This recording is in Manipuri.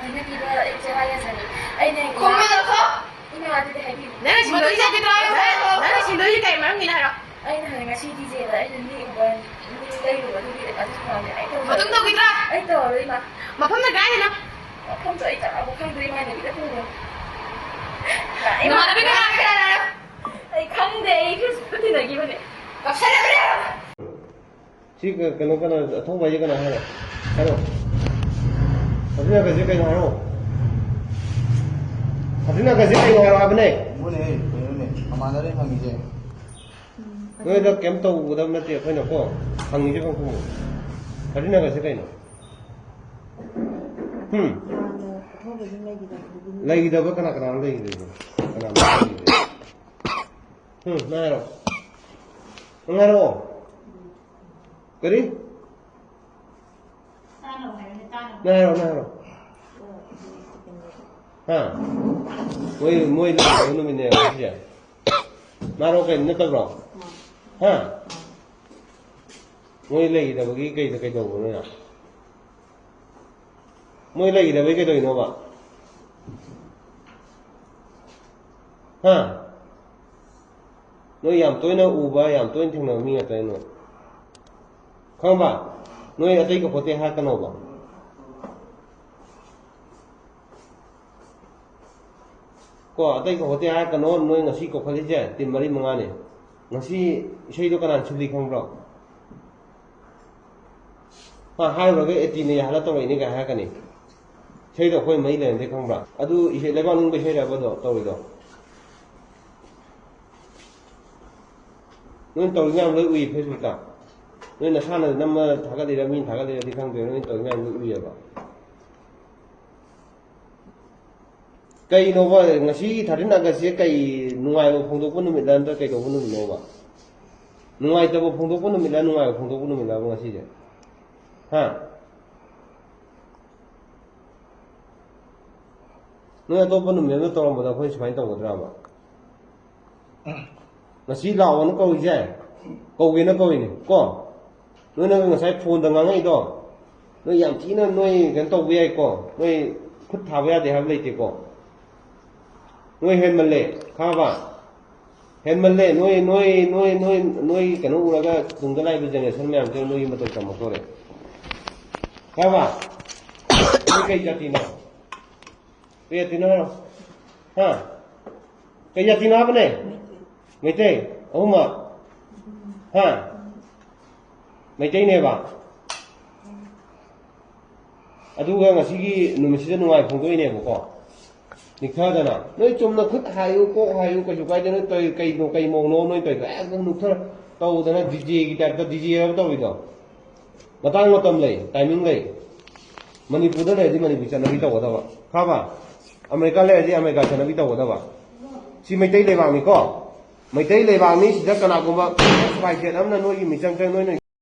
ꯊꯦꯡꯅꯈꯤꯕ ꯖꯒꯥ ꯌꯥꯖꯔꯤ ꯑꯩꯅ ꯏꯃꯥꯗꯨꯗꯤ ꯍꯥꯏꯕꯤꯌꯨ ꯅꯪꯅ ꯁꯤꯟꯗꯣꯏꯁꯦ ꯅꯪꯅ ꯁꯤꯟꯗꯣꯏꯁꯦ ꯀꯩ ꯃꯔꯝꯒꯤꯅꯣ ꯍꯥꯏꯔꯣ ꯑꯩꯅ ꯍꯥꯟꯅ ꯉꯁꯤ ꯗꯤꯖꯦꯗ ꯑꯩꯅ ꯅꯦꯛꯎꯕ ꯂꯩꯔꯨꯕ ꯑꯗꯨꯒꯤ ꯑꯗꯨꯁꯨ ꯄꯥꯝꯃꯦ ꯑꯩ ꯃꯇꯨꯡ ꯇꯧꯈꯤꯗ꯭ꯔꯥ ꯑꯩ ꯇꯧꯔꯔꯣꯏ ꯏꯃꯥ ꯃꯐꯝꯅ ꯀꯥꯏꯗꯅꯣ ꯃꯐꯝꯗꯣ ꯑꯩ ꯆꯥꯕ ꯈꯪꯗ꯭ꯔꯦ ꯏꯃꯥꯟꯅꯕꯤꯗ ꯄꯨꯔꯣ ꯅꯃꯥꯟꯅꯕꯤ ꯀꯅꯥ ꯑꯩ ꯈꯪꯗꯦ ꯑꯩ ꯐꯦꯁꯕꯨꯛꯇ ꯊꯦꯡꯅꯈꯤꯕꯅꯦ ꯁꯤ ꯀꯩꯅꯣ ꯑꯊꯧꯕ ꯍꯥꯏꯁꯦ ꯀꯅꯥ ꯍꯥꯏꯔꯣ ꯍꯥꯏꯔꯣ ꯍꯧꯖꯤꯛꯅꯒꯁꯦ ꯀꯩꯅꯣ ꯍꯥꯏꯔꯣ ꯍꯧꯖꯤꯛꯅꯒꯁꯦ ꯀꯩꯅꯣ ꯍꯥꯏꯔꯣ ꯍꯥꯏꯕꯅꯦ ꯃꯣꯏꯅꯦ ꯀꯩꯅꯣꯅꯦ ꯃꯃꯥꯟꯅꯔꯦ ꯍꯪꯉꯤꯁꯦ ꯅꯣꯏꯗ ꯀꯩꯝ ꯇꯧꯒꯗꯕ ꯅꯠꯇꯦ ꯑꯩꯈꯣꯏꯅꯀꯣ ꯍꯪꯉꯤꯁꯦ ꯈꯪꯈꯣ ꯍꯧꯖꯤꯛꯅꯒꯁꯦ ꯀꯩꯅꯣ ꯂꯩꯒꯤꯗꯕ ꯀꯅꯥꯅꯣ ꯂꯩꯒꯤꯗꯣꯏꯁꯦ ꯀꯅꯥꯅꯣ ꯂꯩꯒꯤꯗꯣꯏꯁꯦ ꯅꯪ ꯍꯥꯏꯔꯣ ꯅꯪ ꯍꯥꯏꯔꯛꯑꯣ ꯀꯔꯤ nè rồi ha moi là nó mình nè gì mà đâu cái nó tao rồi ha moi lấy là cái đầu của nó nè moi lấy là cái đầu nó vậy ha nó yam tôi nó uba yam tôi thằng nào mình ở đây nó không ba nó ở đây có thể hát cái nào ba ko atai ko hote ha kano noi ngasi ko khali je tin mari manga ne ngasi isei do kanan chuli khang bro ha hai ro ge eti ne hala to ni ga ha kani sei do khoi mai le de khang bra adu isei le ba nung be sei ra ba do to ri do noi to nyam le ui facebook ta noi na sa na nam thaga le ra min thaga le di khang de noi to nyam le ui ya ba cây nó vậy ngày xí thà đến là cái gì cây ngoài phong tục của nó mình làm tới cây đồ của nó mình nó vậy ngoài tao phong tục của nó mình làm ngoài phong tục của nó mình làm ngày xí vậy ha nó tao của nó mình nó tao làm một đạo khối phải tao có drama ngày xí lão nó câu gì câu cái nó câu gì có nó ngày xí phone đằng ngang ấy đó nó giảm chỉ nó cái tao về có nó khut tháo về để làm lấy tiền có nuôi hen mình lệ khá vậy hen mình lệ nuôi cái nó ura cái dùng cái này bây giờ này xem mèo cho nuôi mà tôi cầm một thôi đấy khá vậy nuôi cây gia tin nào cây gia tin nào ha cây gia tin nào bên này mấy cây ông mà ha mấy cây này bà aduga ngasigi numisida nungai phongdoi ne ko nikthadana noi chumna khut hayu ka jukai dana toy kai mong no noi toy ka nukthar tau dana dj gi type da dj ba tawi do matang matam lei timing lei manipur da lei manipur chana bi taw da ba kha ba america lei ji america chana bi taw da ba si mai tai le bang ni ko mai tai le bang ni sida kana ko ba spy jet amna noi mi chang chang noi